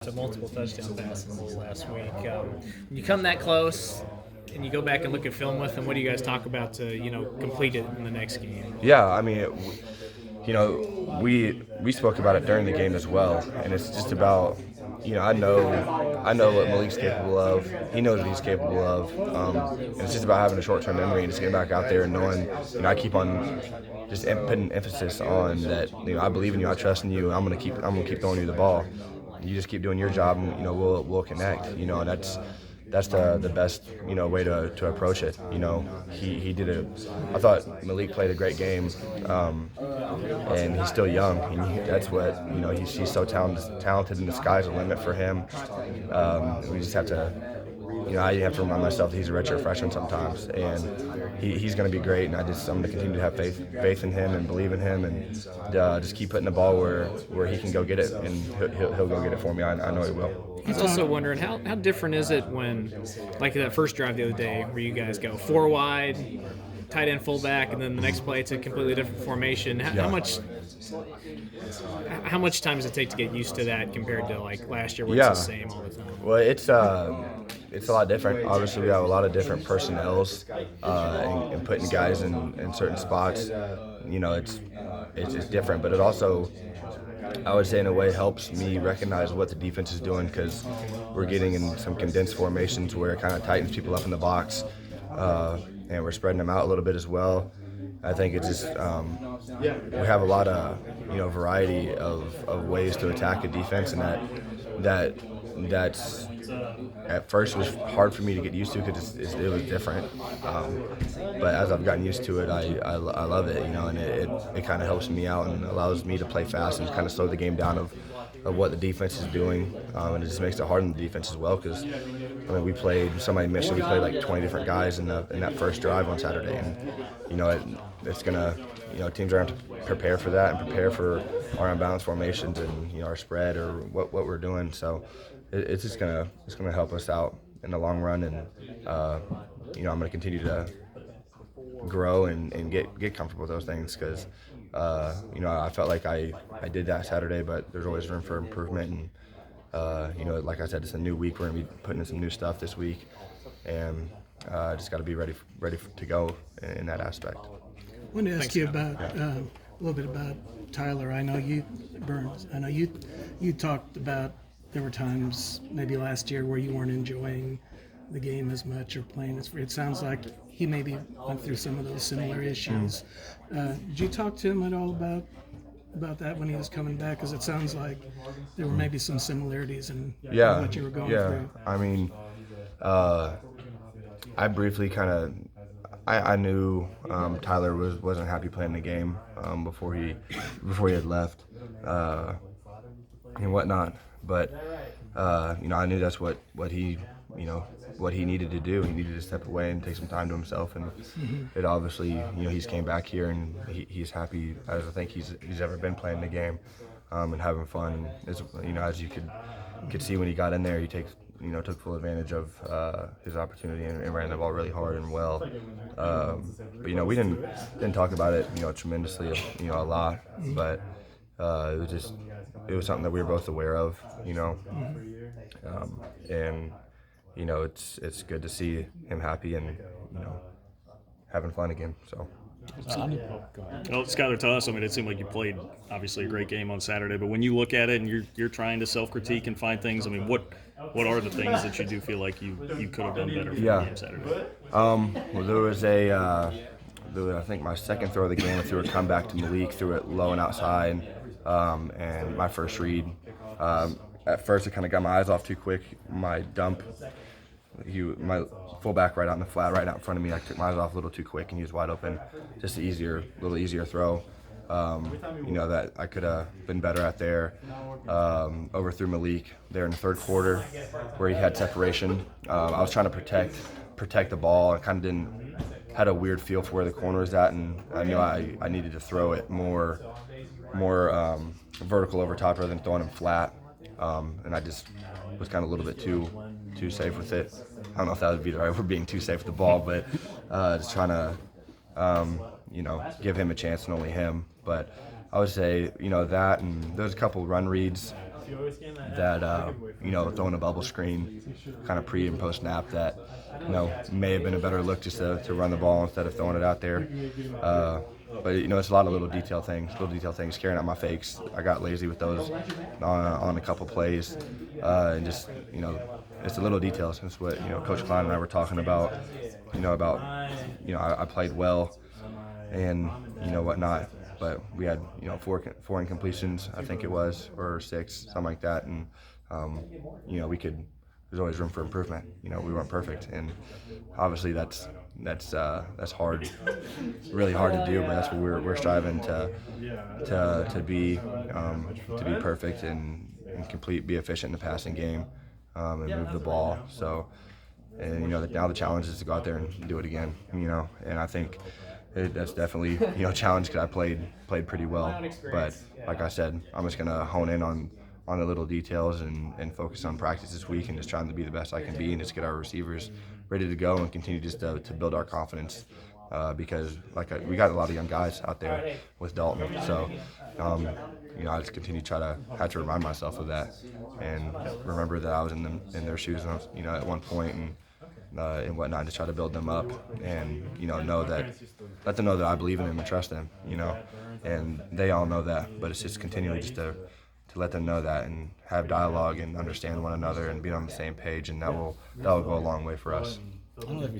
To multiple touchdown passes this last week. When you come that close and you go back and look at film with him, what do you guys talk about to complete it in the next game? Yeah, I mean, we spoke about it during the game as well, and it's just about I know what Malik's capable of. He knows what he's capable of. And it's just about having a short-term memory and just getting back out there and knowing. I keep on just putting emphasis on that. I believe in you. I trust in you. I'm gonna keep throwing you the ball. You just keep doing your job, and we'll connect. And that's the best way to approach it. He did it. I thought Malik played a great game, and he's still young. And that's what he's so talented, and the sky's the limit for him. We just have to. I have to remind myself that he's a redshirt freshman sometimes, and he's going to be great. And I'm going to continue to have faith in him and believe in him, and just keep putting the ball where he can go get it, and he'll go get it for me. I know he will. I was also wondering how different is it when, like that first drive the other day, where you guys go 4 wide, tight end fullback, and then the next play it's a completely different formation. How much time does it take to get used to that compared to like last year where it's the same all the time? Well, it's a lot different. Obviously, we have a lot of different personnels and putting guys in certain spots. It's different, but it also, I would say, in a way, helps me recognize what the defense is doing, because we're getting in some condensed formations where it kind of tightens people up in the box, and we're spreading them out a little bit as well. I think it's just we have a lot of variety of ways to attack a defense, and that's at first was hard for me to get used to because it was different. But as I've gotten used to it, I love it, and it kind of helps me out and allows me to play fast and kind of slow the game down of what the defense is doing, and it just makes it hard on the defense as well, because somebody mentioned we played like 20 different guys in that first drive on Saturday, and it's gonna teams are going to prepare for that and prepare for our unbalanced formations and our spread or what we're doing. So it's just gonna help us out in the long run, and I'm gonna continue to grow and get comfortable with those things, because I felt like I did that Saturday, but there's always room for improvement. And like I said, it's a new week. We're gonna be putting in some new stuff this week, and just got to be ready to go in that aspect. I wanted to ask you about a little bit about Tyler. I know you talked about there were times maybe last year where you weren't enjoying the game as much or playing as free. It sounds like he maybe went through some of those similar issues. Did you talk to him at all about that when he was coming back? Because it sounds like there were maybe some similarities in what you were going through. I mean, I briefly I knew Tyler wasn't happy playing the game before he had left and whatnot. But I knew that's what he needed to do. He needed to step away and take some time to himself. And it obviously, he's came back here and he's happy as I think he's ever been playing the game and having fun. And as you could see when he got in there, he took full advantage of his opportunity and ran the ball really hard and well. But we didn't talk about it tremendously a lot, but it was something that we were both aware of, and it's good to see him happy and having fun again. So. Well, Skylar, tell us. It seemed like you played obviously a great game on Saturday, but when you look at it and you're trying to self-critique and find things, what are the things that you do feel like you could have done better for the game Saturday? Well, there was I think my second throw of the game, I threw a comeback to Malik, threw it low and outside, and my first read. At first, I kind of got my eyes off too quick. My dump, my fullback right out in the flat, right out in front of me. I took my eyes off a little too quick, and he was wide open. Just a little easier throw. That I could have been better at there. Overthrew Malik there in the third quarter, where he had separation. I was trying to protect the ball. I kind of had a weird feel for where the corner was at, and I knew I needed to throw it more vertical over top rather than throwing him flat. And I just was kind of a little bit too safe with it. I don't know if that would be the right word, being too safe with the ball, but just trying to give him a chance and only him. But I would say that, and there's a couple run reads throwing a bubble screen kind of pre and post snap that may have been a better look just to run the ball instead of throwing it out there. But it's a lot of little detail things, carrying out my fakes. I got lazy with those on a couple plays, and just it's the little details. It's what Coach Klein and I were talking about. I played well, and whatnot. But we had four incompletions, I think it was, or 6, something like that, and there's always room for improvement. We weren't perfect, and obviously that's hard, really hard to do. But that's what we're striving to be perfect and complete, be efficient in the passing game, and move the ball. So, and now the challenge is to go out there and do it again. And I think that's definitely a challenge because I played pretty well. But like I said, I'm just gonna hone in on the little details and focus on practice this week and just trying to be the best I can be and just get our receivers ready to go and continue just to build our confidence because we got a lot of young guys out there with Dalton. So I just continue to have to remind myself of that and remember that I was in their shoes at one point and whatnot, to try to build them up and let them know that I believe in them and trust them, and they all know that. But it's just continually just to let them know that and have dialogue and understand one another and be on the same page, and that will go a long way for us. I don't know if you